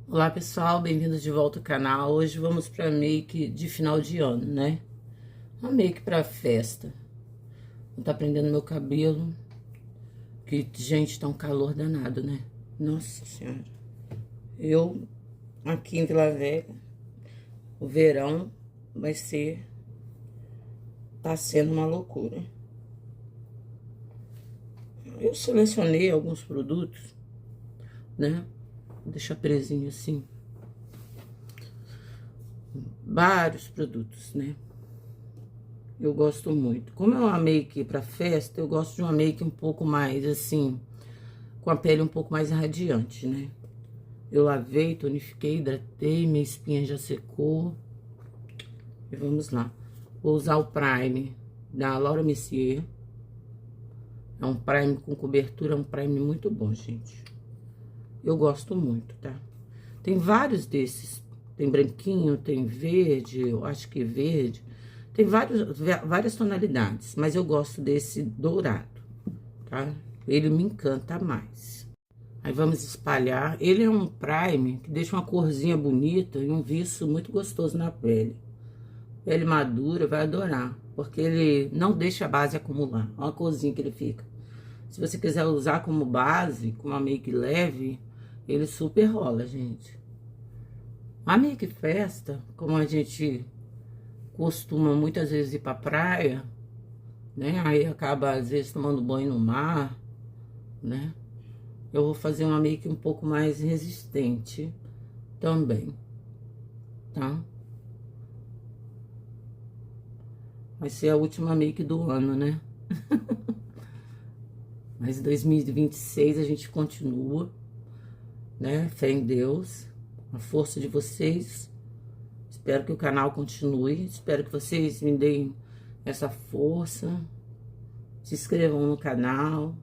Olá pessoal, bem-vindos de volta ao canal. Hoje vamos para make de final de ano, né? Uma make para festa. Não tá prendendo meu cabelo, que gente, tá um calor danado, né? Nossa Senhora. Eu aqui em Vila Velha, o verão tá sendo uma loucura. Eu selecionei alguns produtos, né? Vou deixar presinho assim. Vários produtos, né? Eu gosto muito. Como é uma make pra festa, eu gosto de uma make um pouco mais, assim, com a pele um pouco mais radiante, né? Eu lavei, tonifiquei, hidratei, minha espinha já secou. E vamos lá. Vou usar o Prime da Laura Mercier. É um Prime com cobertura, é um Prime muito bom, gente. Eu gosto muito, tá? Tem vários desses. Tem branquinho, tem verde, eu acho que verde. Tem várias tonalidades, mas eu gosto desse dourado, tá? Ele me encanta mais. Aí vamos espalhar. Ele é um prime que deixa uma corzinha bonita e um viço muito gostoso na pele. Pele madura, vai adorar, porque ele não deixa a base acumular. Olha a corzinha que ele fica. Se você quiser usar como base, com uma make leve, ele super rola, gente. A make festa, como a gente costuma muitas vezes ir pra praia, né? Aí acaba às vezes tomando banho no mar, né? Eu vou fazer uma make um pouco mais resistente também, tá? Vai ser a última make do ano, né? Mas em 2026 a gente continua, né? Fé em Deus, a força de vocês. Espero que o canal continue, espero que vocês me deem essa força. Se inscrevam no canal,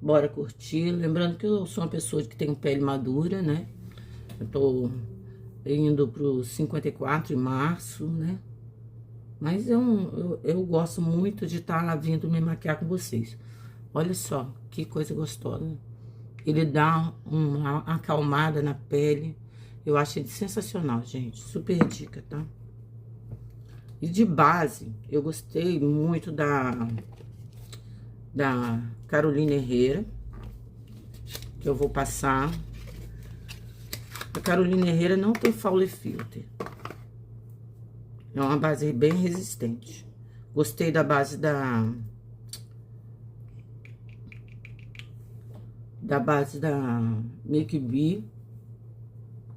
bora curtir. Lembrando que eu sou uma pessoa que tem pele madura, né? Eu tô indo pro 54 em março, né? Mas eu gosto muito de estar vindo me maquiar com vocês. Olha só, que coisa gostosa. Ele dá uma acalmada na pele. Eu acho ele sensacional, gente. Super dica, tá? E de base, eu gostei muito da Carolina Herrera, que eu vou passar. A Carolina Herrera não tem Fall Filter. É uma base bem resistente. Gostei da base da Make Be.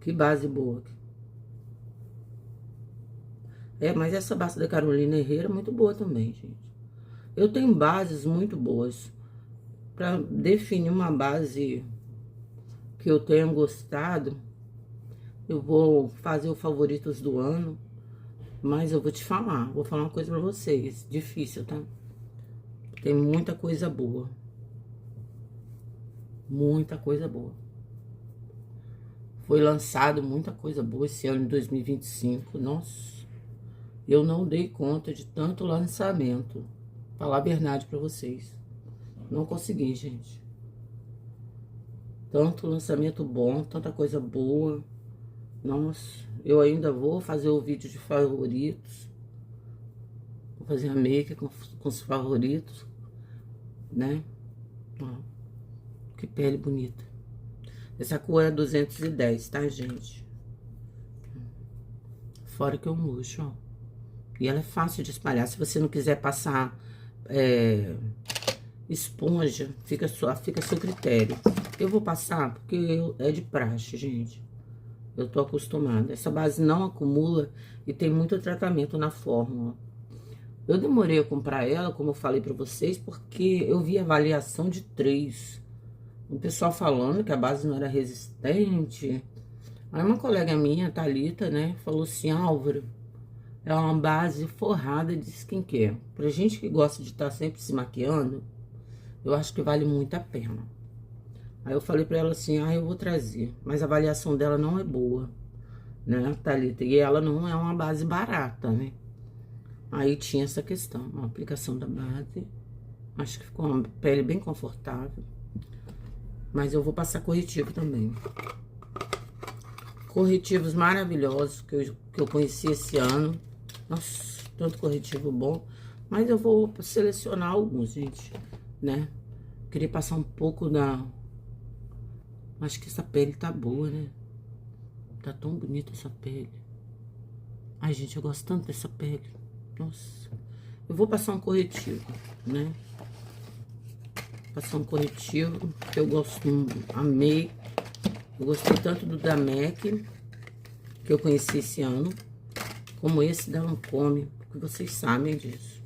Que base boa. É, mas essa base da Carolina Herrera é muito boa também, gente. Eu tenho bases muito boas. Pra definir uma base que eu tenha gostado, eu vou fazer o favoritos do ano. Mas eu vou te falar, vou falar uma coisa pra vocês. Difícil, tá? Tem muita coisa boa. Muita coisa boa. Foi lançado muita coisa boa esse ano de 2025. Nossa, eu não dei conta de tanto lançamento. Falar a verdade pra vocês. Não consegui, gente. Tanto lançamento bom, tanta coisa boa. Nossa, eu ainda vou fazer o vídeo de favoritos. Vou fazer a make com os favoritos, né? Ó, que pele bonita. Essa cor é 210, tá, gente? Fora que é um luxo, ó. E ela é fácil de espalhar. Se você não quiser passar esponja, fica a seu critério. Eu vou passar porque é de praxe, gente. Eu tô acostumada. Essa base não acumula e tem muito tratamento na fórmula. Eu demorei a comprar ela, como eu falei pra vocês, porque eu vi avaliação de 3. O pessoal falando que a base não era resistente. Aí uma colega minha, Thalita, né, falou assim: Álvaro, é uma base forrada de skincare. Pra gente que gosta de estar sempre se maquiando, eu acho que vale muito a pena. Aí eu falei pra ela assim: eu vou trazer. Mas a avaliação dela não é boa, né, Thalita? E ela não é uma base barata, né? Aí tinha essa questão, a aplicação da base. Acho que ficou uma pele bem confortável. Mas eu vou passar corretivo também. Corretivos maravilhosos que eu conheci esse ano. Nossa, tanto corretivo bom. Mas eu vou selecionar alguns, gente, né? Queria passar um pouco da... Acho que essa pele tá boa, né? Tá tão bonita essa pele. Ai, gente, eu gosto tanto dessa pele. Nossa. Eu vou passar um corretivo, né? Passar um corretivo que eu gosto, amei. Eu gostei tanto do da MAC, que eu conheci esse ano, como esse da Lancôme, porque vocês sabem disso,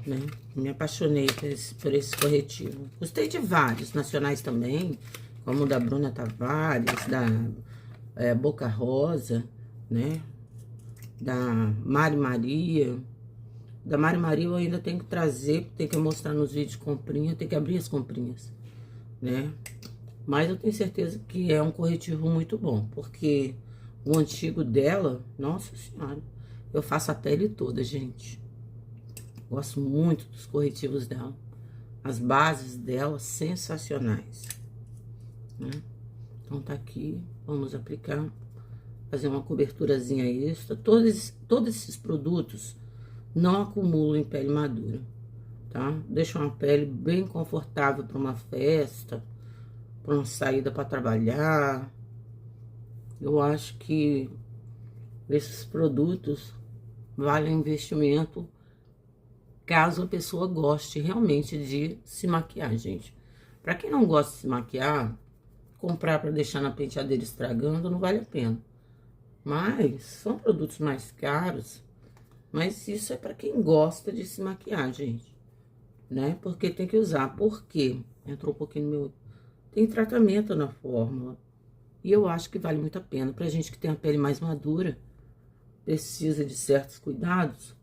né? Me apaixonei por esse corretivo. Gostei de vários nacionais também, como o da Bruna Tavares, da Boca Rosa, né? Da Mari Maria. Da Mari Maria eu ainda tenho que trazer, tenho que mostrar nos vídeos de comprinha, tenho que abrir as comprinhas, né? Mas eu tenho certeza que é um corretivo muito bom, porque o antigo dela, nossa senhora, eu faço a pele toda, gente. Gosto muito dos corretivos dela. As bases dela, sensacionais, né? Então tá aqui, vamos aplicar, fazer uma coberturazinha extra. Todos esses produtos não acumulam em pele madura, tá? Deixa uma pele bem confortável para uma festa, para uma saída para trabalhar. Eu acho que esses produtos valem investimento caso a pessoa goste realmente de se maquiar, gente. Para quem não gosta de se maquiar, comprar para deixar na penteadeira estragando não vale a pena. Mas são produtos mais caros, mas isso é para quem gosta de se maquiar, gente, né? Porque tem que usar. Por quê? Entrou um pouquinho no meu... Tem tratamento na fórmula. E eu acho que vale muito a pena. Pra gente que tem a pele mais madura, precisa de certos cuidados,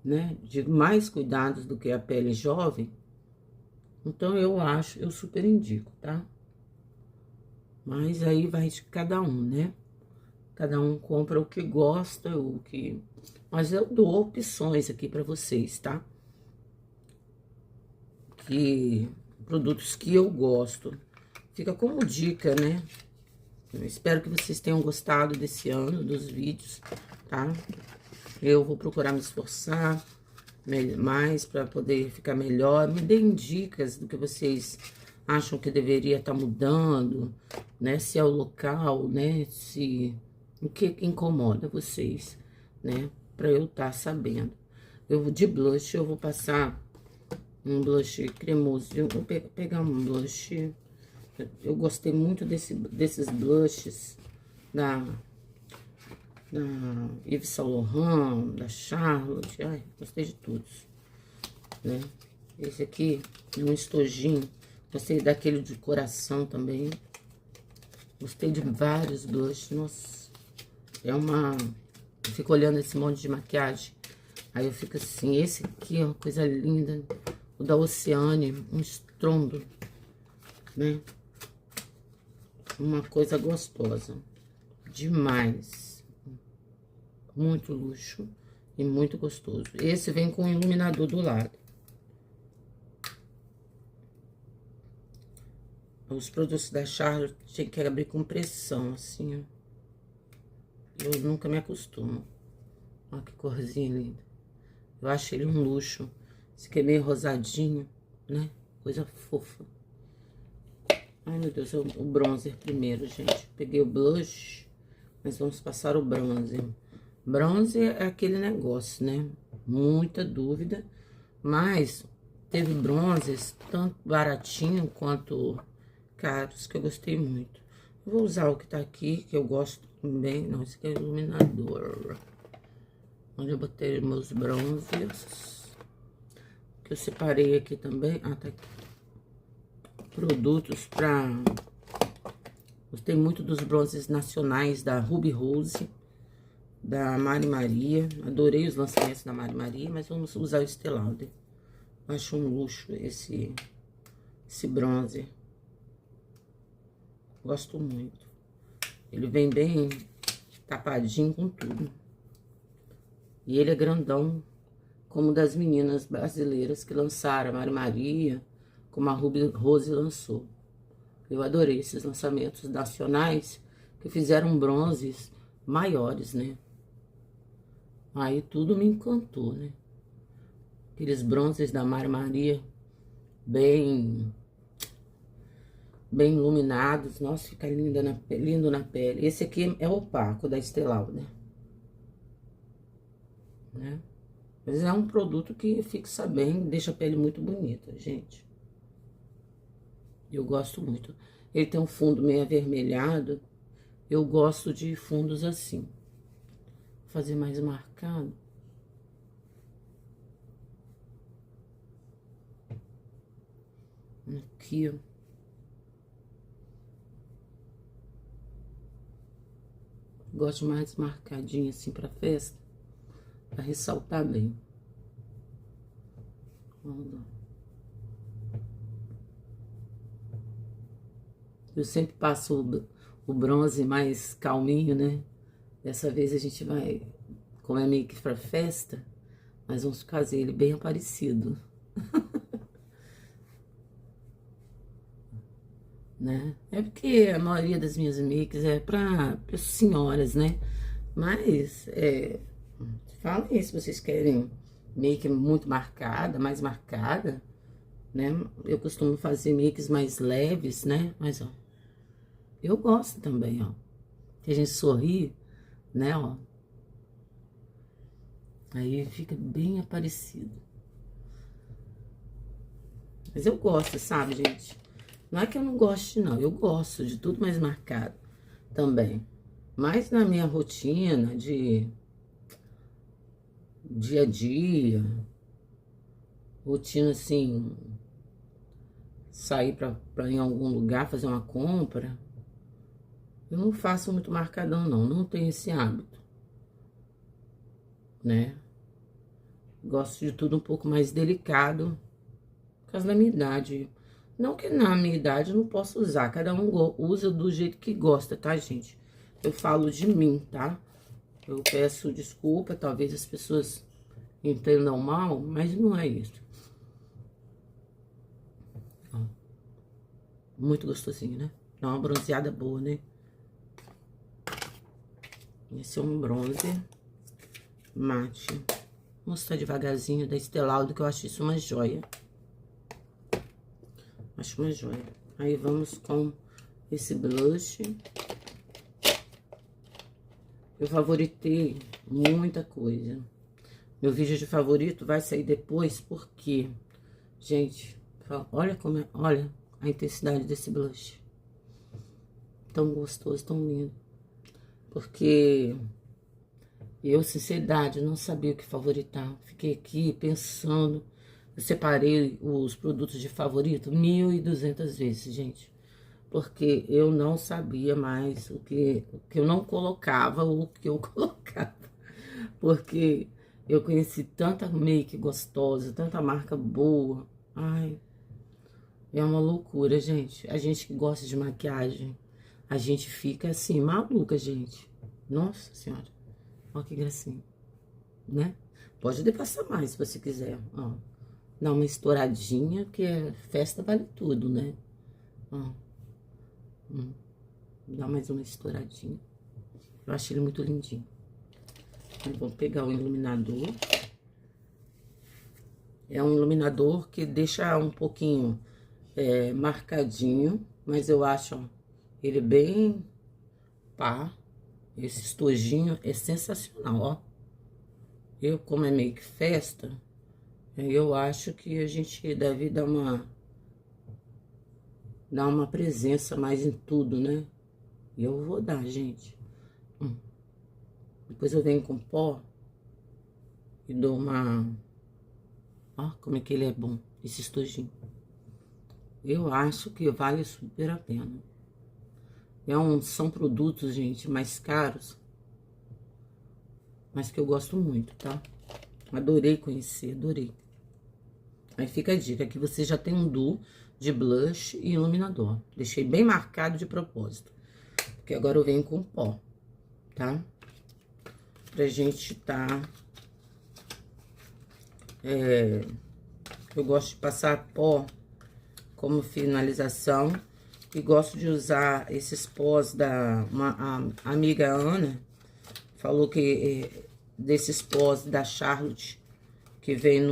né? De mais cuidados do que a pele jovem. Então, eu super indico, tá? Mas aí vai de cada um, né? Cada um compra o que gosta, o que... Mas eu dou opções aqui pra vocês, tá? Produtos que eu gosto. Fica como dica, né? Eu espero que vocês tenham gostado desse ano, dos vídeos, tá? Eu vou procurar me esforçar mais para poder ficar melhor. Me deem dicas do que vocês acham que deveria estar mudando, né? Se é o local, né? O que incomoda vocês, né? Para eu estar sabendo. De blush, eu vou passar um blush cremoso. Eu vou pegar um blush... Eu gostei muito desses blushes da Yves Saint Laurent, da Charlotte. Ai, gostei de todos, né? Esse aqui é um estojinho. Gostei daquele de coração também. Gostei de vários blushes. Nossa, eu fico olhando esse monte de maquiagem. Aí eu fico assim, esse aqui é uma coisa linda. O da Oceane, um estrondo, né? Uma coisa gostosa. Demais. Muito luxo e muito gostoso. Esse vem com iluminador do lado. Os produtos da Charlotte tem que abrir com pressão, assim, ó. Eu nunca me acostumo. Olha que corzinha linda. Eu acho ele um luxo. Esse aqui é meio rosadinho, né? Coisa fofa. Ai, meu Deus, o bronzer primeiro, gente. Peguei o blush, mas vamos passar o bronzer. Bronzer é aquele negócio, né? Muita dúvida, mas teve bronzers tanto baratinho quanto caros, que eu gostei muito. Eu vou usar o que tá aqui, que eu gosto também. Não, esse aqui é iluminador. Onde eu botei meus bronzers. Que eu separei aqui também. Ah, tá aqui. Produtos pra... Gostei muito dos bronzes nacionais da Ruby Rose, da Mari Maria. Adorei os lançamentos da Mari Maria, mas vamos usar o Estée Lauder. Acho um luxo esse bronzer. Gosto muito. Ele vem bem tapadinho com tudo. E ele é grandão, como das meninas brasileiras que lançaram, a Mari Maria, como a Ruby Rose lançou. Eu adorei esses lançamentos nacionais que fizeram bronzes maiores, né? Aí tudo me encantou, né? Aqueles bronzes da Mari Maria, bem iluminados. Nossa, fica lindo na pele. Esse aqui é opaco, da Estée Lauder, né? Mas é um produto que fixa bem, deixa a pele muito bonita, gente. Eu gosto muito. Ele tem um fundo meio avermelhado. Eu gosto de fundos assim. Vou fazer mais marcado. Aqui, ó. Gosto mais marcadinho assim pra festa, pra ressaltar bem. Vamos lá. Eu sempre passo o bronze mais calminho, né? Dessa vez a gente vai, como é meio que pra festa, nós vamos fazer ele bem aparecido. Né? É porque a maioria das minhas makes é pra senhoras, né? Mas, falem aí se vocês querem make muito marcada, mais marcada, né? Eu costumo fazer makes mais leves, né? Mas, ó, eu gosto também, ó. Que a gente sorri, né, ó. Aí fica bem aparecido. Mas eu gosto, sabe, gente? Não é que eu não goste, não. Eu gosto de tudo mais marcado também. Mas na minha rotina de dia a dia, rotina assim, sair pra ir em algum lugar, fazer uma compra, eu não faço muito marcadão, não. Não tenho esse hábito, né? Gosto de tudo um pouco mais delicado, por causa da minha idade. Não que na minha idade eu não possa usar, cada um usa do jeito que gosta, tá, gente? Eu falo de mim, tá? Eu peço desculpa, talvez as pessoas entendam mal, mas não é isso. Ó, muito gostosinho, né? Dá uma bronzeada boa, né? Esse é um bronze mate. Vou mostrar devagarzinho da Estée Lauder, que eu acho isso uma joia. Acho uma joia. Aí vamos com esse blush. Eu favoritei muita coisa. Meu vídeo de favorito vai sair depois, porque, gente, olha como é, olha a intensidade desse blush. Tão gostoso, tão lindo. Porque eu, sinceridade, não sabia o que favoritar. Fiquei aqui pensando. Eu separei os produtos de favorito 1.200 vezes, gente. Porque eu não sabia mais o que eu não colocava ou o que eu colocava. Porque eu conheci tanta make gostosa, tanta marca boa. Ai, é uma loucura, gente. A gente que gosta de maquiagem, a gente fica assim, maluca, gente. Nossa Senhora. Olha que gracinha, né? Pode depassar mais se você quiser, ó. Dá uma estouradinha, porque festa vale tudo, né? Ó. Dá mais uma estouradinha. Eu achei ele muito lindinho. Aí, vou pegar o iluminador. É um iluminador que deixa um pouquinho marcadinho, mas eu acho, ó, ele bem pá. Esse estojinho é sensacional, ó. Eu, como é meio que festa, eu acho que a gente deve dar uma presença mais em tudo, né? E eu vou dar, gente. Depois eu venho com pó e dou uma... Ó, como é que ele é bom, esse estojinho. Eu acho que vale super a pena. São produtos, gente, mais caros, mas que eu gosto muito, tá? Adorei conhecer, adorei. Aí fica a dica, que você já tem um duo de blush e iluminador. Deixei bem marcado de propósito. Porque agora eu venho com pó, tá? Pra gente eu gosto de passar pó como finalização E gosto de usar esses pós da... a amiga Ana falou que desses pós da Charlotte, que vem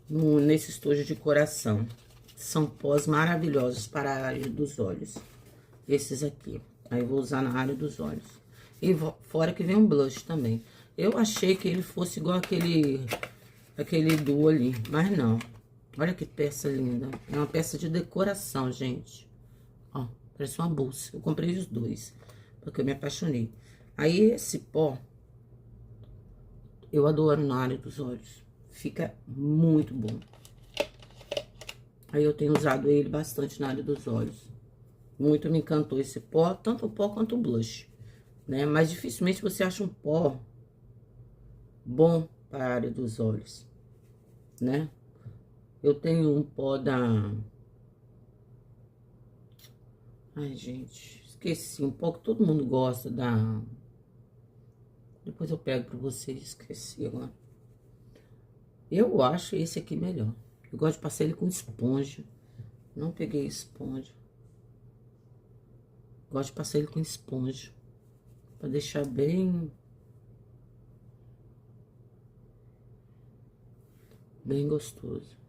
nesse estojo de coração. São pós maravilhosos para a área dos olhos. Esses aqui. Aí eu vou usar na área dos olhos. E fora que vem um blush também. Eu achei que ele fosse igual aquele duo ali, mas não. Olha que peça linda. É uma peça de decoração, gente. Ó, parece uma bolsa. Eu comprei os dois, porque eu me apaixonei. Aí esse pó, eu adoro na área dos olhos. Fica muito bom. Aí eu tenho usado ele bastante na área dos olhos. Muito me encantou esse pó, tanto o pó quanto o blush, né? Mas dificilmente você acha um pó bom para a área dos olhos, né? Eu tenho um pó da... Ai, gente, esqueci. Um pó que todo mundo gosta da... Depois eu pego pra vocês, esqueci agora. Eu acho esse aqui melhor. Eu gosto de passar ele com esponja. Não peguei esponja. Gosto de passar ele com esponja. Pra deixar bem... bem gostoso.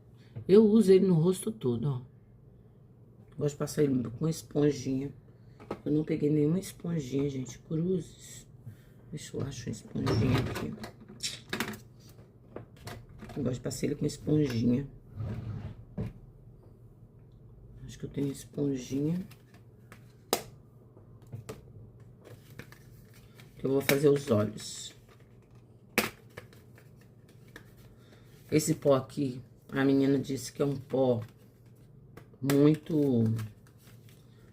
Eu uso ele no rosto todo, ó. Gosto de passar ele com esponjinha. Eu não peguei nenhuma esponjinha, gente. Cruzes. Deixa eu achar uma esponjinha aqui. Eu gosto de passar ele com esponjinha. Acho que eu tenho esponjinha. Que eu vou fazer os olhos. Esse pó aqui, a menina disse que é um pó muito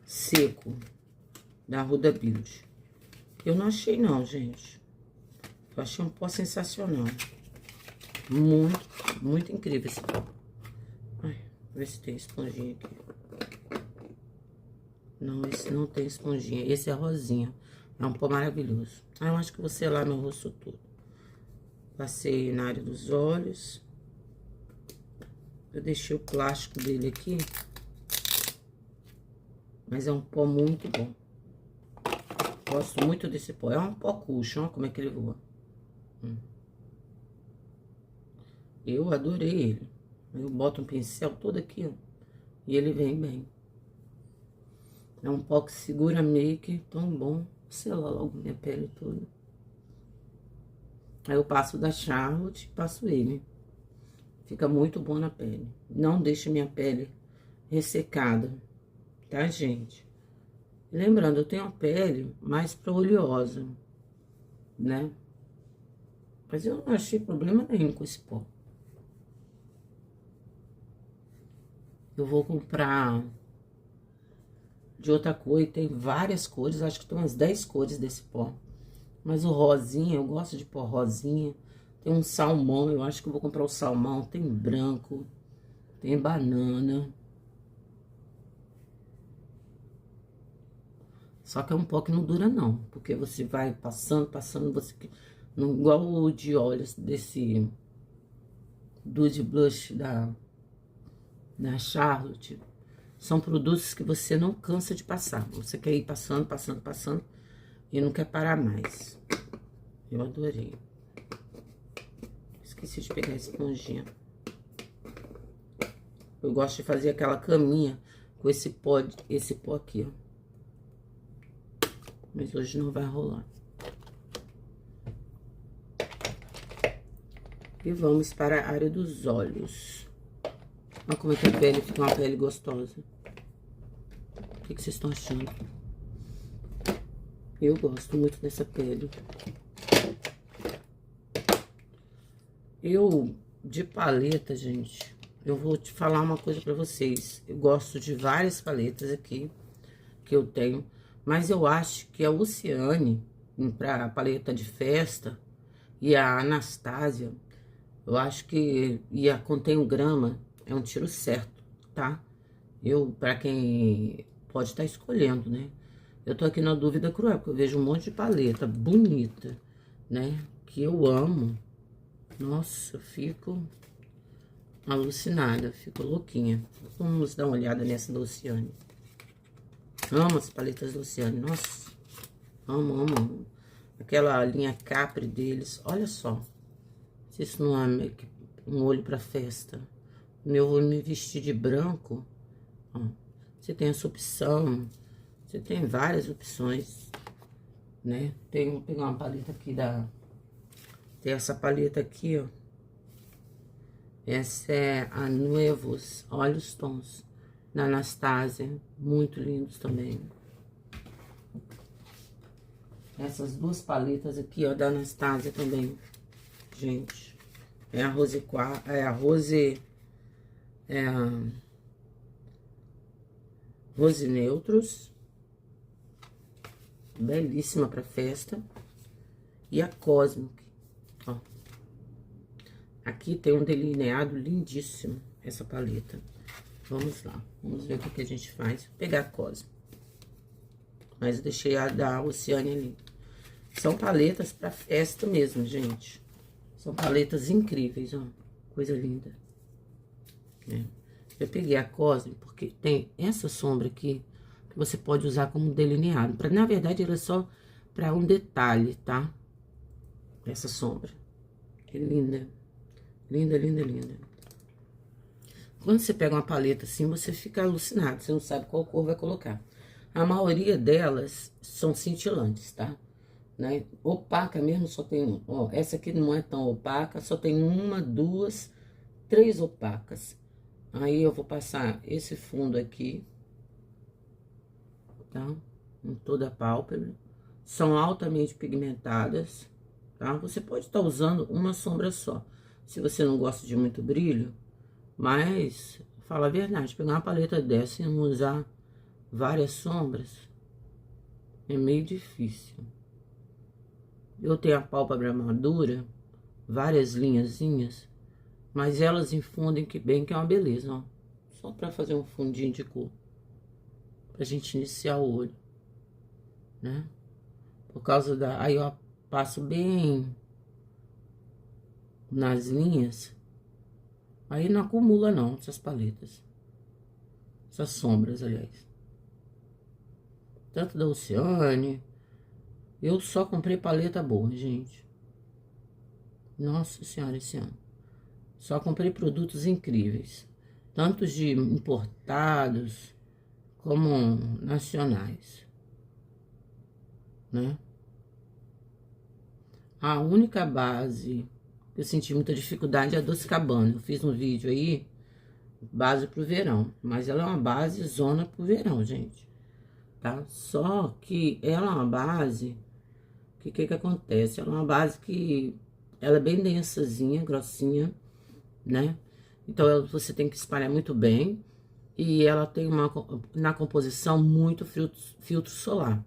seco da Huda Beauty. Eu não achei não, gente. Eu achei um pó sensacional. Muito, muito incrível esse pó. Ai, vou ver se tem esponjinha aqui. Não, esse não tem esponjinha. Esse é rosinha. É um pó maravilhoso. Ah, eu acho que vou selar meu rosto todo. Passei na área dos olhos. Eu deixei o plástico dele aqui. Mas é um pó muito bom. Gosto muito desse pó. É um pó cushion, olha como é que ele voa. Eu adorei ele. Eu boto um pincel todo aqui, ó. E ele vem bem. É um pó que segura make, tão bom. Vou selar logo minha pele toda. Aí eu passo da Charlotte e passo ele. Fica muito bom na pele. Não deixa minha pele ressecada, tá, gente? Lembrando, eu tenho a pele mais pra oleosa, né? Mas eu não achei problema nenhum com esse pó. Eu vou comprar de outra cor, e tem várias cores, acho que tem umas 10 cores desse pó. Mas o rosinha, eu gosto de pó rosinha. Tem um salmão, eu acho que eu vou comprar o salmão. Tem branco, tem banana. Só que é um pó que não dura não, porque você vai passando, você... Não, igual o de olhos desse... Dude Blush da Charlotte. São produtos que você não cansa de passar. Você quer ir passando, passando, passando e não quer parar mais. Eu adorei. Esqueci de pegar a esponjinha. Eu gosto de fazer aquela caminha com esse pó aqui, ó. Mas hoje não vai rolar. E vamos para a área dos olhos. Olha como é que a pele fica uma pele gostosa. O que vocês estão achando? Eu gosto muito dessa pele. Eu, de paleta, gente, eu vou te falar uma coisa pra vocês. Eu gosto de várias paletas aqui que eu tenho, mas eu acho que a Oceane, pra paleta de festa, e a Anastasia, eu acho que, e a Contém Grama, é um tiro certo, tá? Pra quem pode estar escolhendo, né? Eu tô aqui na dúvida cruel, porque eu vejo um monte de paleta bonita, né? Que eu amo. Nossa, eu fico alucinada, fico louquinha. Vamos dar uma olhada nessa da Oceane. Amo as paletas da Oceane, nossa. Amo, amo, amo. Aquela linha Capri deles, olha só. Se isso não é um olho pra festa. Eu vou me vestir de branco. Ó, você tem essa opção. Você tem várias opções, né? Vou pegar uma paleta aqui Tem essa paleta aqui, ó. Essa é a Nuevos. Olha os tons. Da Anastasia. Muito lindos também. Essas duas paletas aqui, ó, da Anastasia também. Gente. É a Rose... É a Rose Neutros. Belíssima pra festa. E a Cosmic. Ó. Aqui tem um delineado lindíssimo, essa paleta. Vamos lá, vamos ver o que a gente faz. Vou pegar a Cosmic. Mas eu deixei a da Oceane ali. São paletas pra festa mesmo, gente. São paletas incríveis, ó. Coisa linda. É. Eu peguei a Cosmic porque tem essa sombra aqui que você pode usar como delineado. Na verdade, ela é só pra um detalhe, tá? Essa sombra. Que linda. Linda, linda, linda. Quando você pega uma paleta assim, você fica alucinado. Você não sabe qual cor vai colocar. A maioria delas são cintilantes, tá? Né? Opaca mesmo só tem... Ó, essa aqui não é tão opaca. Só tem uma, duas, três opacas. Aí eu vou passar esse fundo aqui. Tá? Em toda a pálpebra. São altamente pigmentadas. Tá? Você pode estar usando uma sombra só. Se você não gosta de muito brilho, mas, fala a verdade, pegar uma paleta dessa e não usar várias sombras, é meio difícil. Eu tenho a pálpebra madura, várias linhazinhas, mas elas infundem que bem, que é uma beleza, ó. Só pra fazer um fundinho de cor, pra gente iniciar o olho, né? Por causa da... Aí eu passo bem nas linhas. Aí não acumula não, essas paletas. Essas sombras, aliás. Tanto da Oceane. Eu só comprei paleta boa, gente. Nossa Senhora, esse ano. Só comprei produtos incríveis. Tanto de importados, como nacionais. Né? A única base... Eu senti muita dificuldade a Doce Cabana. Eu fiz um vídeo aí, base pro verão. Mas ela é uma base zona pro verão, gente. Tá? Só que ela é uma base... O que acontece? Ela é uma base que... Ela é bem densazinha, grossinha, né? Então, você tem que espalhar muito bem. E ela tem na composição, muito filtro solar.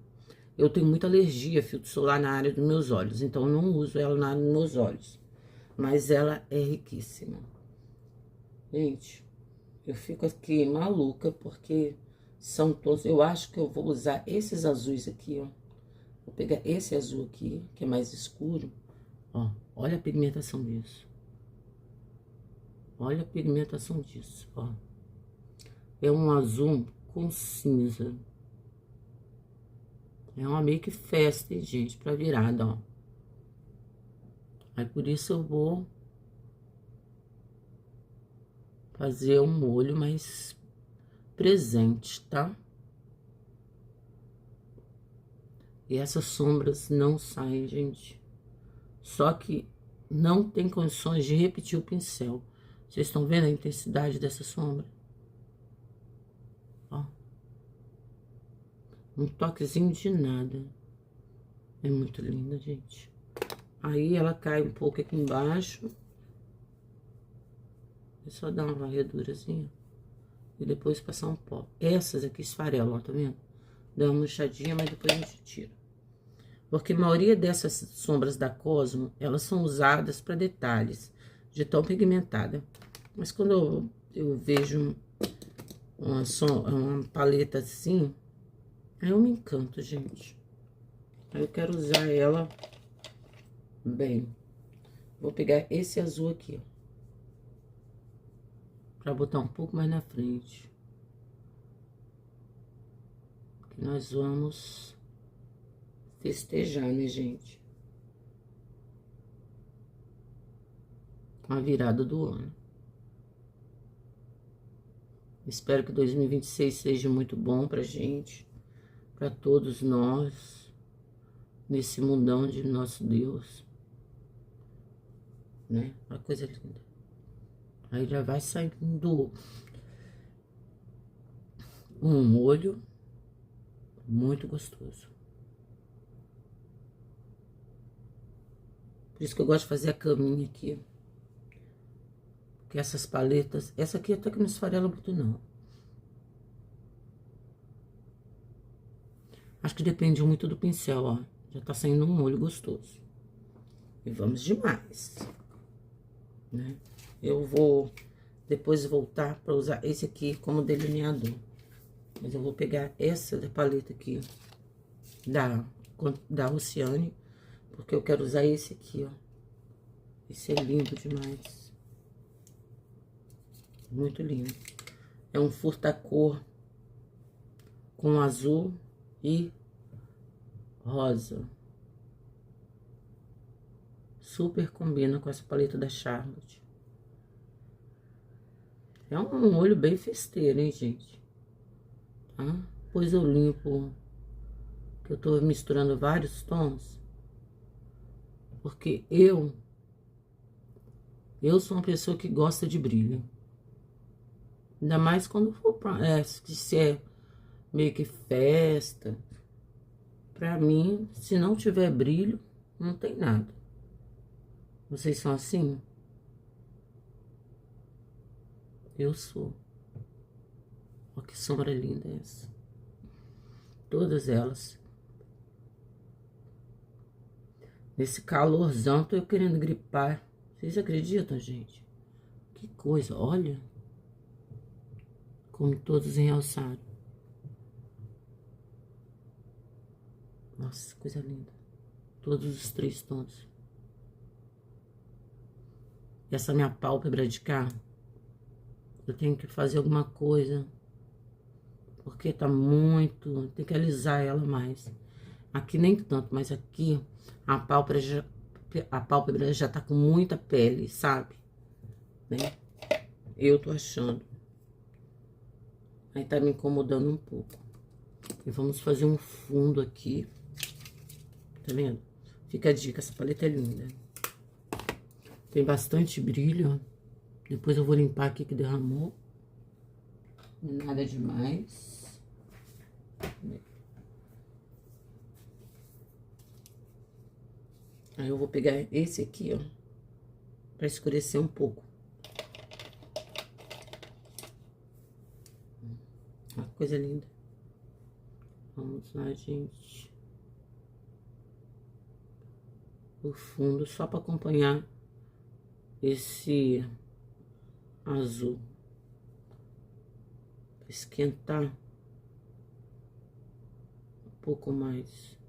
Eu tenho muita alergia a filtro solar na área dos meus olhos. Então, eu não uso ela na área dos meus olhos. Mas ela é riquíssima. Gente, eu fico aqui maluca porque são tons... Eu acho que eu vou usar esses azuis aqui, ó. Vou pegar esse azul aqui, que é mais escuro. Ó, olha a pigmentação disso. Olha a pigmentação disso, ó. É um azul com cinza. É uma make festa, hein, gente, pra virada, ó. Aí, por isso, eu vou fazer um molho mais presente, tá? E essas sombras não saem, gente. Só que não tem condições de repetir o pincel. Vocês estão vendo a intensidade dessa sombra? Ó. Um toquezinho de nada. É muito linda, gente. Aí ela cai um pouco aqui embaixo. É só dar uma varredurazinha. E depois passar um pó. Essas aqui esfarelam, ó, tá vendo? Dá uma murchadinha, mas depois a gente tira. Porque a maioria dessas sombras da Cosmo, elas são usadas para detalhes, de tão pigmentada. Mas quando eu vejo uma paleta assim, aí eu me encanto, gente. Aí eu quero usar ela bem. Vou pegar esse azul aqui, ó. Pra botar um pouco mais na frente. Que nós vamos festejar, né, gente? Com a virada do ano. Espero que 2026 seja muito bom pra gente, pra todos nós, nesse mundão de nosso Deus, né? Uma coisa linda. Aí já vai saindo um molho muito gostoso. Por isso que eu gosto de fazer a caminha aqui. Porque essas paletas... Essa aqui até que não esfarela muito, não. Acho que depende muito do pincel, ó. Já tá saindo um molho gostoso. E vamos demais, né? Eu vou depois voltar para usar esse aqui como delineador. Mas eu vou pegar essa da paleta aqui, da Oceane, porque eu quero usar esse aqui, ó. Esse é lindo demais. Muito lindo. É um furta-cor com azul e rosa. Super combina com essa paleta da Charlotte. É um olho bem festeiro, hein, gente? Tá? Depois eu limpo, que eu tô misturando vários tons. Porque eu sou uma pessoa que gosta de brilho. Ainda mais quando for se é meio que festa. Pra mim, se não tiver brilho, não tem nada. Vocês são assim? Eu sou. Olha que sombra linda essa. Todas elas. Nesse calorzão, tô eu querendo gripar. Vocês acreditam, gente? Que coisa, olha. Como todos realçaram. Nossa, coisa linda. Todos os 3 tons. Essa minha pálpebra de cá, eu tenho que fazer alguma coisa. Porque tá muito... Tem que alisar ela mais. Aqui nem tanto, mas aqui a pálpebra já tá com muita pele, sabe? Né? Eu tô achando. Aí tá me incomodando um pouco. E vamos fazer um fundo aqui. Tá vendo? Fica a dica, essa paleta é linda. Tem bastante brilho, ó. Depois eu vou limpar aqui que derramou. Nada demais. Aí eu vou pegar esse aqui, ó, pra escurecer um pouco. Olha que coisa linda. Vamos lá, gente. O fundo, só pra acompanhar esse azul. Pra esquentar um pouco mais.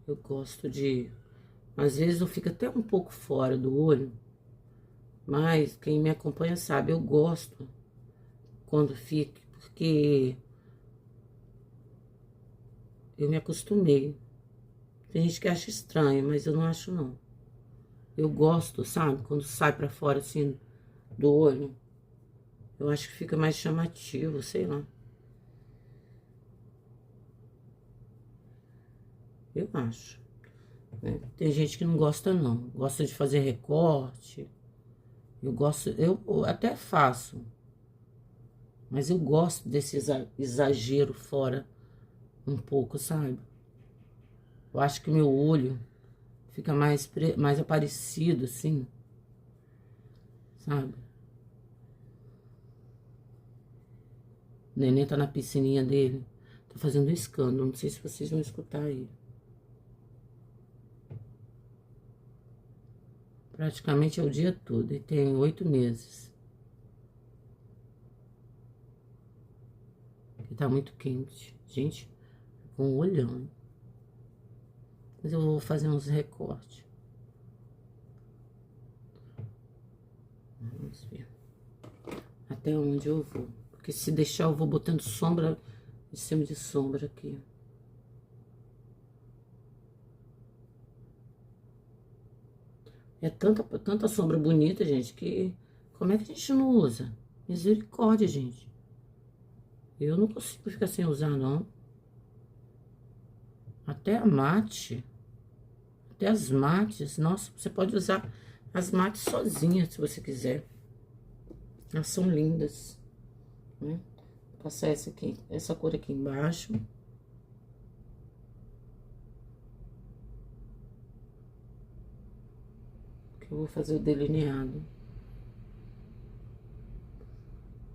Eu gosto de... Às vezes eu fico até um pouco fora do olho. Mas quem me acompanha sabe, eu gosto quando fica, porque eu me acostumei. Tem gente que acha estranho, mas eu não acho, não. Eu gosto, sabe? Quando sai pra fora, assim, do olho. Eu acho que fica mais chamativo, sei lá. Eu acho. Né? Tem gente que não gosta, não. Gosta de fazer recorte. Eu gosto, eu até faço. Mas eu gosto desse exagero fora um pouco, sabe? Eu acho que meu olho fica mais aparecido, assim. Sabe? O neném tá na piscininha dele. Tá fazendo um escândalo. Não sei se vocês vão escutar aí. Praticamente é o dia todo. E tem 8 meses. E tá muito quente. Gente, com um olhão. Mas eu vou fazer uns recortes. até onde eu vou. Porque se deixar, eu vou botando sombra em cima de sombra aqui. É tanta sombra bonita, gente, que... Como é que a gente não usa? Misericórdia, gente. Eu não consigo ficar sem usar, não. Até a mate. Até as mates. Nossa, você pode usar as mates sozinhas, se você quiser. Elas são lindas. Né? Vou passar essa aqui, essa cor aqui embaixo. Que eu vou fazer o delineado.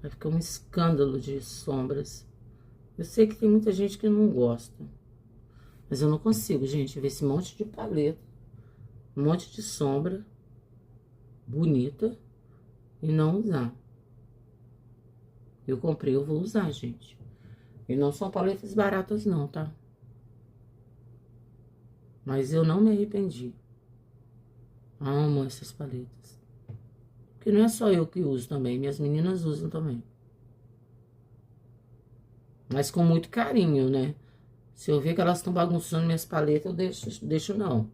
Vai ficar um escândalo de sombras. Eu sei que tem muita gente que não gosta. Mas eu não consigo, gente, ver esse monte de paleta. Um monte de sombra. Bonita. E não usar. Eu comprei, eu vou usar, gente. E não são paletas baratas não, tá? Mas eu não me arrependi. Amo essas paletas. Porque não é só eu que uso também, minhas meninas usam também. Mas com muito carinho, né? Se eu ver que elas estão bagunçando minhas paletas, eu deixo não.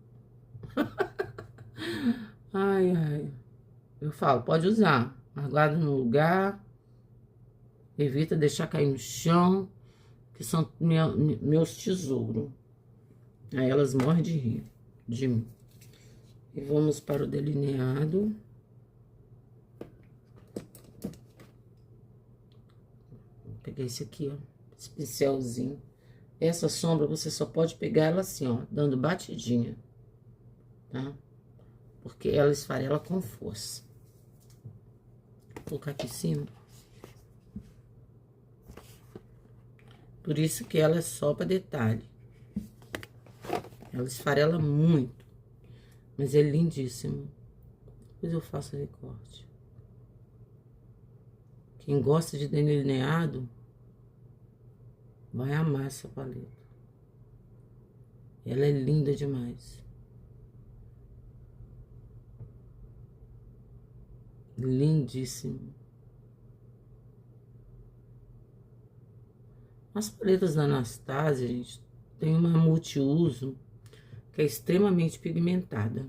Ai, ai. Eu falo, pode usar. Mas guarda no lugar. Evita deixar cair no chão. Que são meus tesouros. Aí elas morrem de rir de mim. E vamos para o delineado. Vou pegar esse aqui, ó. Esse pincelzinho. Essa sombra você só pode pegar ela assim, ó. Dando batidinha. Tá? Porque ela esfarela com força. Vou colocar aqui em cima. Por isso que ela é só para detalhe. Ela esfarela muito. Mas é lindíssimo. Depois eu faço o recorte. Quem gosta de delineado vai amar essa paleta. Ela é linda demais. Lindíssimo. As paletas da Anastasia, gente, tem uma multiuso que é extremamente pigmentada,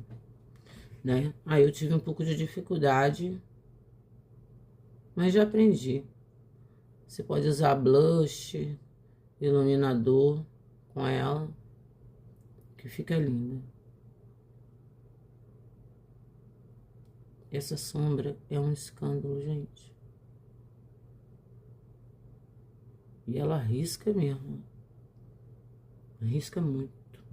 né? Aí eu tive um pouco de dificuldade, mas já aprendi. Você pode usar blush, iluminador com ela, que fica linda. Essa sombra é um escândalo, gente. E ela risca mesmo. Risca muito.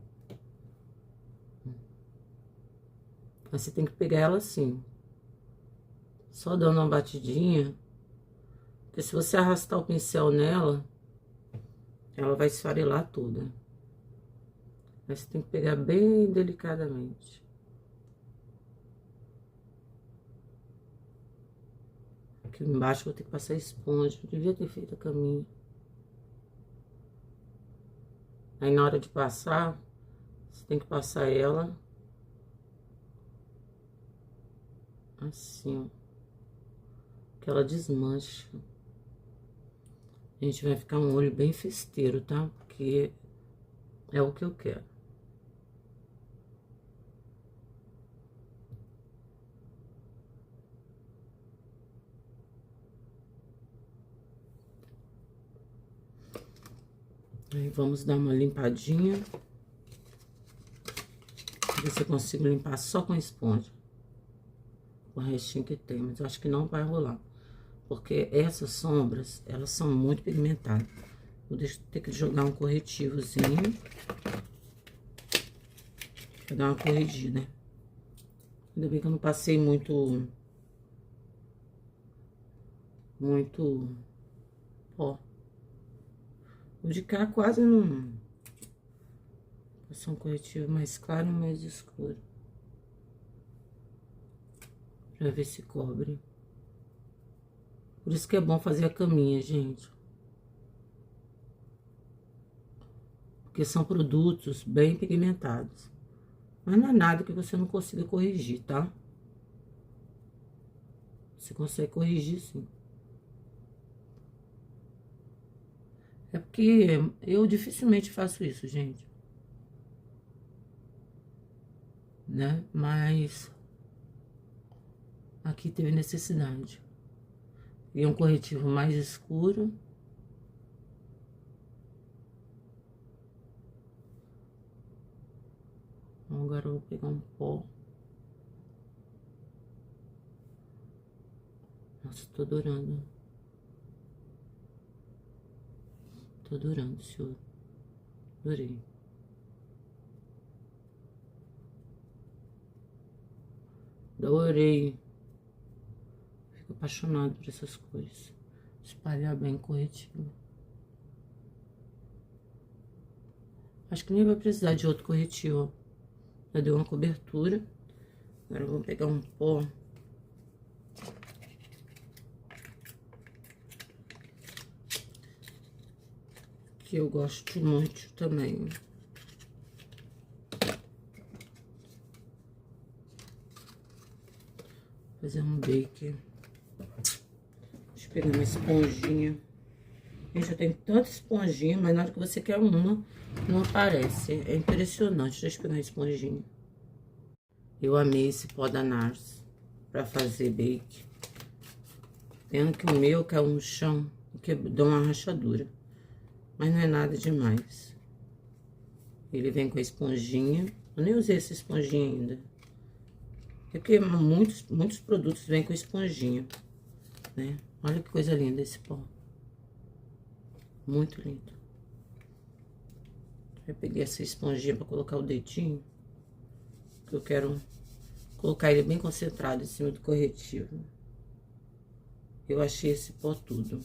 Mas você tem que pegar ela assim. Só dando uma batidinha. Porque se você arrastar o pincel nela, ela vai esfarelar toda. Mas você tem que pegar bem delicadamente. Aqui embaixo eu vou ter que passar esponja. Eu devia ter feito a caminha. Aí na hora de passar, você tem que passar ela assim, ó. Que ela desmancha. A gente vai ficar um olho bem festeiro, tá? Porque é o que eu quero. Aí vamos dar uma limpadinha. Ver se eu consigo limpar só com esponja. O restinho que tem, mas eu acho que não vai rolar. Porque essas sombras, elas são muito pigmentadas. Vou ter que jogar um corretivozinho. Pra dar uma corrigida, né? Ainda bem que eu não passei muito... Ó. O de cá quase não... Passou um corretivo mais claro e mais escuro. Pra ver se cobre. Por isso que é bom fazer a caminha, gente. Porque são produtos bem pigmentados. Mas não é nada que você não consiga corrigir, tá? Você consegue corrigir, sim. É porque eu dificilmente faço isso, gente. Né? Mas aqui teve necessidade. E um corretivo mais escuro. Agora eu vou pegar um pó. Nossa, tô adorando. Tô adorando, senhor. Adorei. Adorei. Fico apaixonado por essas cores. Espalhar bem corretivo. Acho que nem vai precisar de outro corretivo. Já deu uma cobertura. Agora eu vou pegar um pó. Que eu gosto muito também. Fazer um bake. Deixa eu pegar uma esponjinha. Gente, eu tenho tanta esponjinha, mas na hora que você quer uma, não aparece. É impressionante. Deixa eu pegar uma esponjinha. Eu amei esse pó da NARS pra fazer bake. Pena que o meu caiu no chão, que deu uma rachadura. Mas não é nada demais. Ele vem com a esponjinha. Eu nem usei essa esponjinha ainda. É porque muitos produtos vêm com esponjinha, né? Olha que coisa linda esse pó. Muito lindo. Eu peguei essa esponjinha pra colocar o dedinho. Que eu quero colocar ele bem concentrado em cima do corretivo. Eu achei esse pó tudo.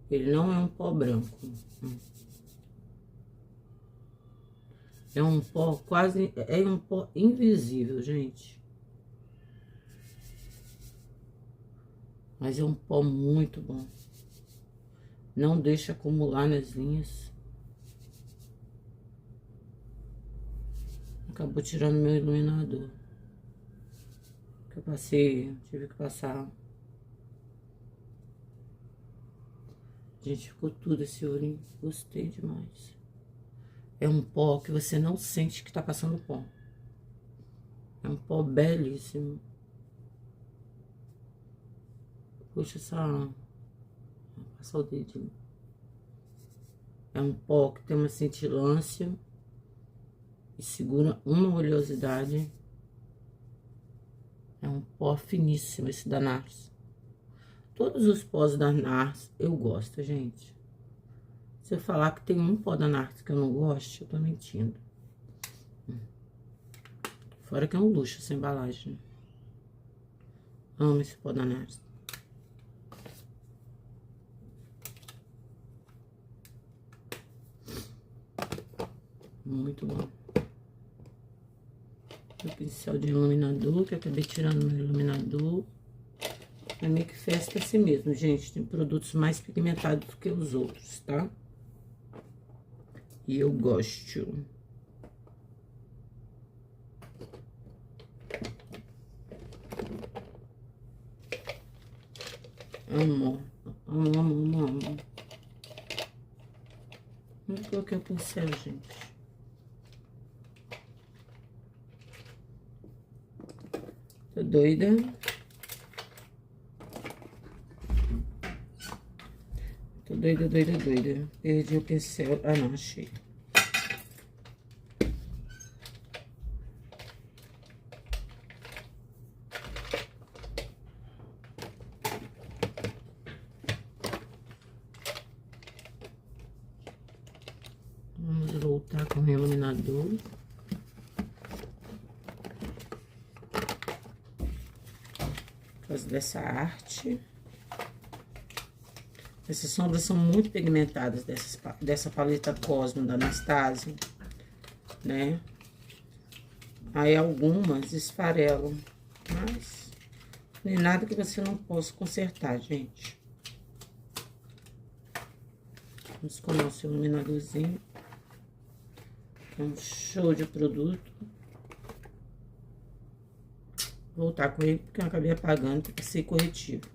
Ele não é um pó branco. É um pó quase... É um pó invisível, gente. Mas é um pó muito bom. Não deixa acumular nas linhas. Acabou tirando meu iluminador. Que eu passei... Tive que passar... Gente, ficou tudo esse olhinho. Gostei demais. É um pó que você não sente que tá passando pó. É um pó belíssimo. Puxa essa... Vou passar o dedinho. É um pó que tem uma cintilância. E segura uma oleosidade. É um pó finíssimo esse da NARS. Todos os pós da NARS eu gosto, gente. Se eu falar que tem um pó da NARS que eu não gosto, eu tô mentindo. Fora que é um luxo essa embalagem. Amo esse pó da NARS. Muito bom. O pincel de iluminador, que eu acabei tirando meu iluminador. A Make Festa é assim mesmo, gente. Tem produtos mais pigmentados do que os outros, tá? E eu gosto. Amo. Amo, amo, amo, amo. Onde coloquei o pincel, gente? Tô doida. Tô doida, doida, doida. Perdi o pincel. Ah, não, achei. Vamos voltar com o iluminador. Por causa dessa arte. Essas sombras são muito pigmentadas dessa paleta Cosmo da Anastasia, né? Aí algumas esfarelam, mas não é nada que você não possa consertar, gente. Vamos com o nosso iluminadorzinho. É um show de produto. Vou voltar com ele porque eu acabei apagando, porque passei corretivo.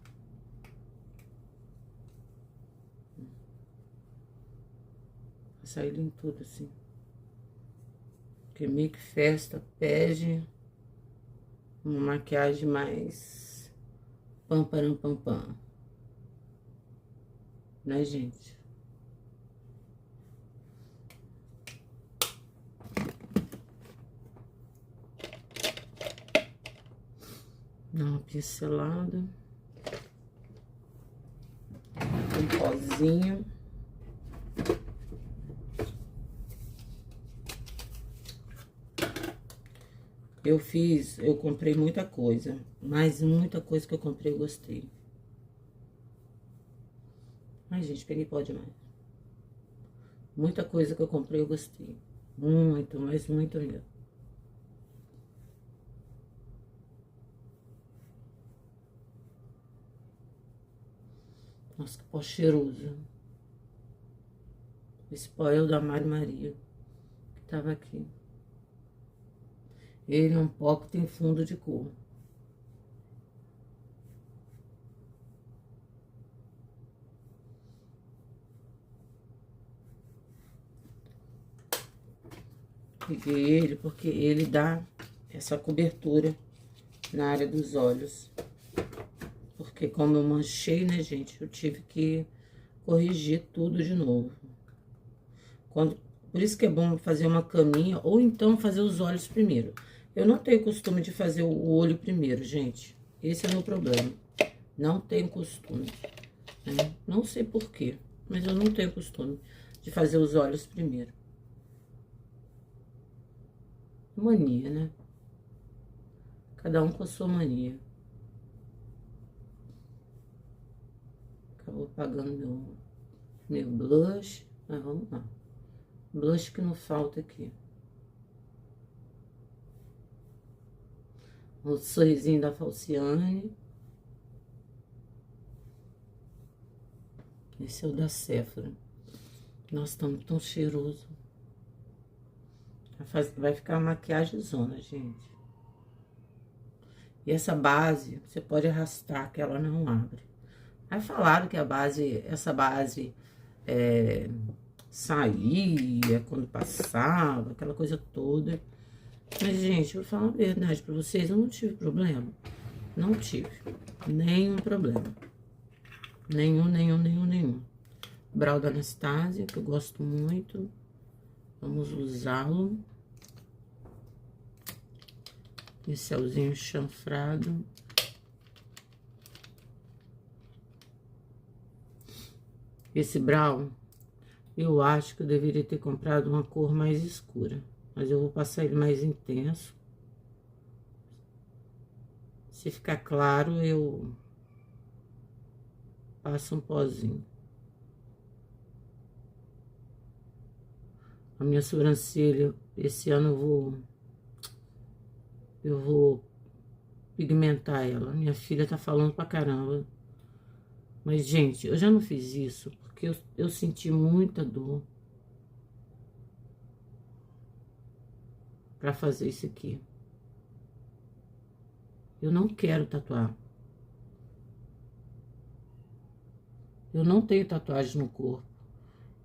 Passar ele em tudo, assim. Porque make festa pede uma maquiagem mais pam, param, pam, pam. Né, gente? Dá uma pincelada. Um pozinho. Eu comprei muita coisa, mas muita coisa que eu comprei eu gostei. Ai, gente, peguei pó demais. Muita coisa que eu comprei eu gostei. Muito, mas muito mesmo. Nossa, que pó cheiroso. Esse pó é o da Mari Maria, que tava aqui. Ele é um pó que tem fundo de cor. Peguei ele porque ele dá essa cobertura na área dos olhos. Porque como eu manchei, né, gente, eu tive que corrigir tudo de novo. Por isso que é bom fazer uma caminha ou então fazer os olhos primeiro. Eu não tenho costume de fazer o olho primeiro, gente. Esse é o meu problema. Não tenho costume, né? Não sei por quê, mas eu não tenho costume de fazer os olhos primeiro. Mania, né? Cada um com a sua mania. Acabou apagando meu blush, mas vamos lá. Blush que não falta aqui. O sorrisinho da Falciane. Esse é o da Sephora. Nossa, tá tão cheiroso. Vai ficar uma maquiagem zona, gente. E essa base, você pode arrastar que ela não abre. Aí falaram que essa base saía quando passava, aquela coisa toda. Mas, gente, eu vou falar a verdade pra vocês, eu não tive problema. Não tive nenhum problema. Nenhum. Brau da Anastasia, que eu gosto muito. Vamos usá-lo. Pincelzinho chanfrado. Esse brown, eu acho que eu deveria ter comprado uma cor mais escura. Mas eu vou passar ele mais intenso. Se ficar claro, eu passo um pozinho. A minha sobrancelha, esse ano eu vou pigmentar ela. Minha filha tá falando pra caramba. Mas, gente, eu já não fiz isso porque eu senti muita dor pra fazer isso aqui. Eu não quero tatuar. Eu não tenho tatuagem no corpo.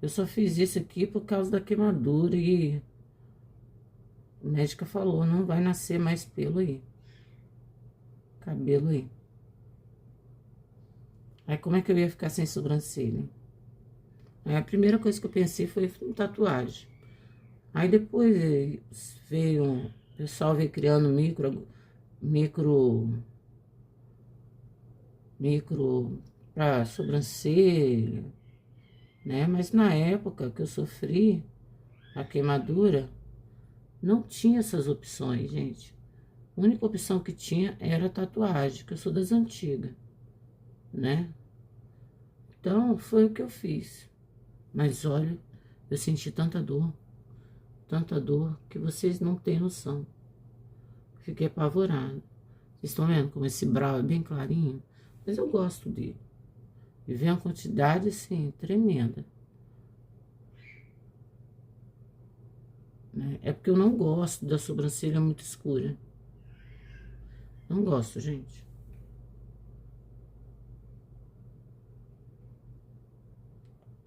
Eu só fiz isso aqui por causa da queimadura e a médica falou, não vai nascer mais pelo aí. Cabelo aí. Aí como é que eu ia ficar sem sobrancelha? Aí a primeira coisa que eu pensei foi em tatuagem. Aí depois o pessoal veio criando micro pra sobrancelha, né? Mas na época que eu sofri a queimadura, não tinha essas opções, gente. A única opção que tinha era tatuagem, que eu sou das antigas, né? Então, foi o que eu fiz. Mas olha, eu senti tanta dor, que vocês não têm noção. Fiquei apavorada. Vocês estão vendo como esse brow é bem clarinho? Mas eu gosto dele. E vem uma quantidade, assim, tremenda. Né? É porque eu não gosto da sobrancelha muito escura. Não gosto, gente.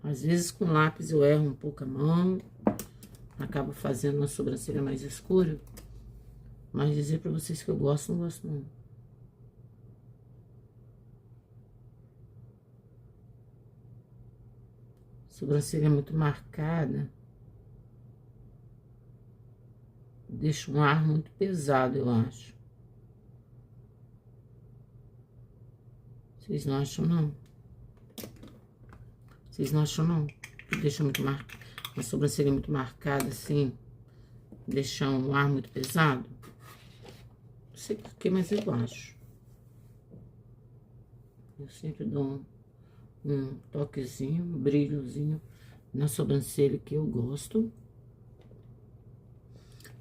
Às vezes com lápis eu erro um pouco a mão, acabo fazendo uma sobrancelha mais escura. Mas dizer pra vocês que eu gosto, não gosto não. Sobrancelha muito marcada. Deixa um ar muito pesado, eu acho. Vocês não acham, não? Vocês não acham, não? Que deixa muito marcada, uma sobrancelha muito marcada, assim, deixa um ar muito pesado? Não sei porquê, mas eu acho. Eu sempre dou um toquezinho, um brilhozinho na sobrancelha que eu gosto.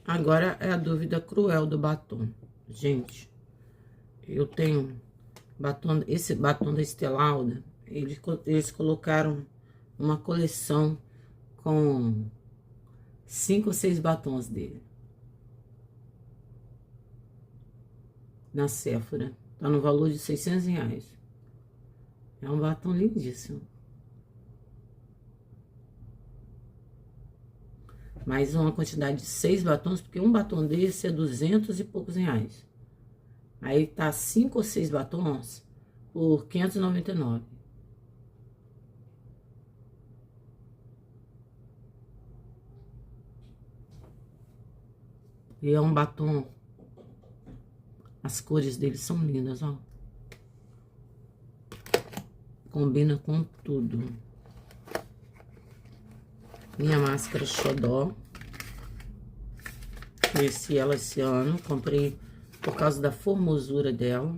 Agora é a dúvida cruel do batom. Gente, eu tenho batom, esse batom da Estée Lauder, eles colocaram uma coleção com 5 ou 6 batons dele. Na Sephora. Tá no valor de R$600. É um batom lindíssimo. Mais uma quantidade de 6 batons, porque um batom desse é 200 e poucos reais. Aí tá 5 ou 6 batons por R$599. E é um batom, as cores dele são lindas, ó. Combina com tudo. Minha máscara xodó. Conheci ela esse ano, comprei por causa da formosura dela.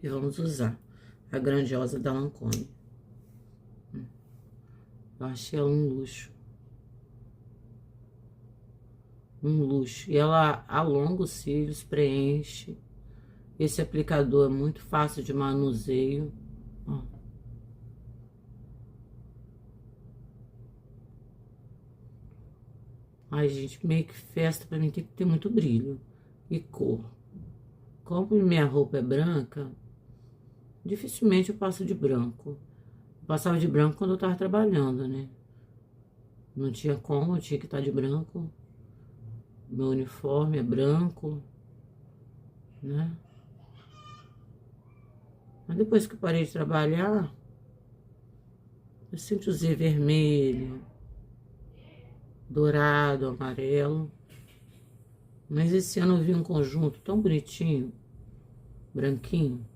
E vamos usar a grandiosa da Lancôme. Eu achei ela um luxo. Um luxo. E ela alonga os cílios, preenche. Esse aplicador é muito fácil de manuseio. Ó. Ai, gente, make festa pra mim tem que ter muito brilho e cor. Como minha roupa é branca, dificilmente eu passo de branco. Eu passava de branco quando eu tava trabalhando, né? Não tinha como, eu tinha que estar de branco. Meu uniforme é branco, né? Mas depois que eu parei de trabalhar, eu sempre usei vermelho, dourado, amarelo. Mas esse ano eu vi um conjunto tão bonitinho, branquinho.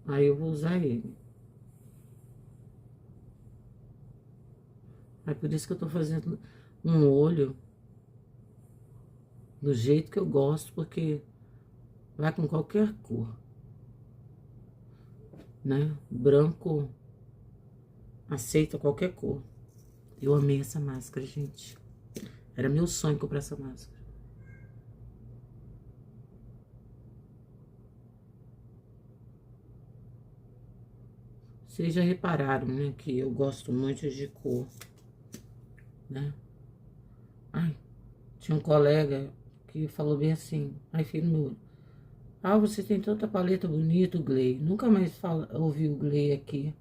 Aí eu vou usar ele. É por isso que eu tô fazendo um olho do jeito que eu gosto, porque vai com qualquer cor, né? Branco aceita qualquer cor. Eu amei essa máscara, gente. Era meu sonho comprar essa máscara. Vocês já repararam, né, que eu gosto muito de cor, né? Ai, tinha um colega que falou bem assim, ai, filho meu, ah, você tem tanta paleta bonita, Gley. Nunca mais ouvi o Gley aqui.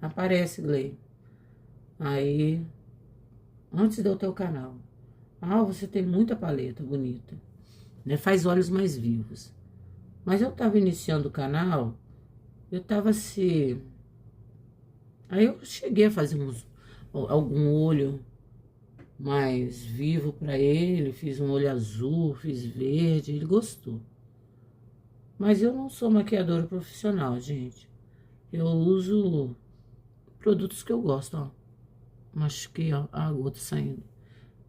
Aparece, Gley. Aí, antes de eu ter o canal. Ah, você tem muita paleta bonita, né? Faz olhos mais vivos. Mas eu tava iniciando o canal, eu tava assim... Aí eu cheguei a fazer algum olho mais vivo pra ele, fiz um olho azul, fiz verde, ele gostou. Mas eu não sou maquiadora profissional, gente. Eu uso produtos que eu gosto, ó. Machuquei, ó, a gota saindo.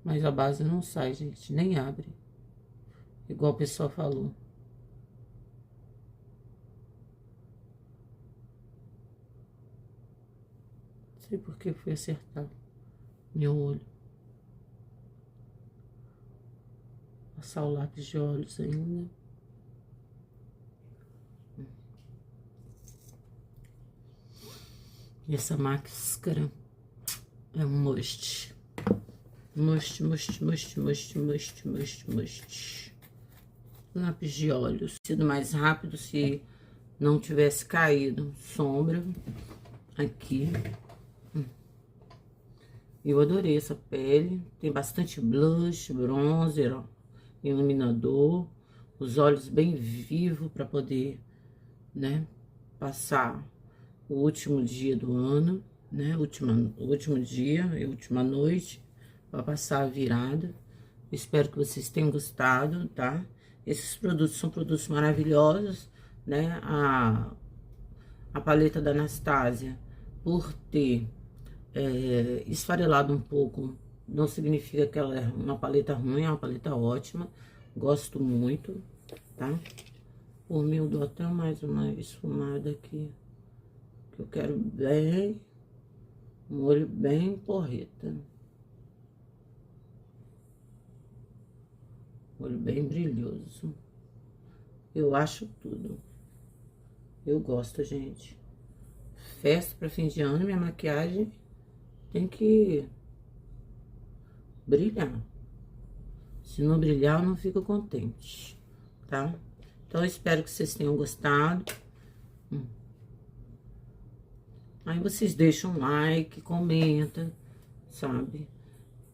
Mas a base não sai, gente, nem abre. Igual o pessoal falou. Não sei por que fui acertar meu olho. Passar o lápis de olhos ainda. E essa máscara é um must. Must, must, must, must, must, must, must. Lápis de olhos. Sido mais rápido se não tivesse caído. Sombra. Aqui. Eu adorei essa pele. Tem bastante blush, bronzer, ó, iluminador. Os olhos bem vivos para poder, né, passar o último dia do ano, né? O último dia e última noite para passar a virada. Espero que vocês tenham gostado, tá? Esses produtos são produtos maravilhosos, né? A paleta da Anastasia, por ter esfarelado um pouco, não significa que ela é uma paleta ruim, é uma paleta ótima. Gosto muito, tá? Por mim, eu dou até mais uma esfumada aqui, que eu quero bem, um olho bem porreta. Olho bem brilhoso. Eu acho tudo. Eu gosto, gente. Festa pra fim de ano, minha maquiagem tem que brilhar. Se não brilhar, eu não fico contente, tá? Então, eu espero que vocês tenham gostado. Aí vocês deixam um like, comenta, sabe?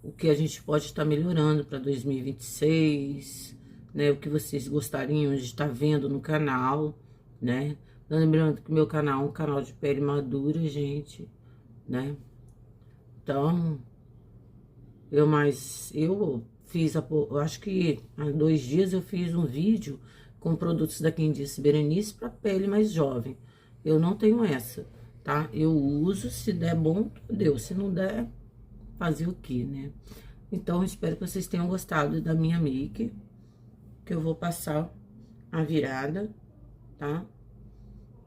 O que a gente pode estar melhorando para 2026, né? O que vocês gostariam de estar vendo no canal, né? Lembrando que o meu canal é um canal de pele madura, gente, né? Então, eu fiz, eu acho que há 2 dias eu fiz um vídeo com produtos da Quem Disse Berenice para pele mais jovem. Eu não tenho essa, tá? Eu uso, se der bom, deu. Se não der, fazer o quê, né? Então, espero que vocês tenham gostado da minha make, que eu vou passar a virada, tá?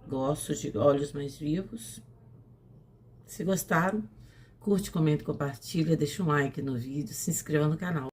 Gosto de olhos mais vivos. Se gostaram, curte, comenta, compartilha, deixa um like no vídeo, se inscreva no canal.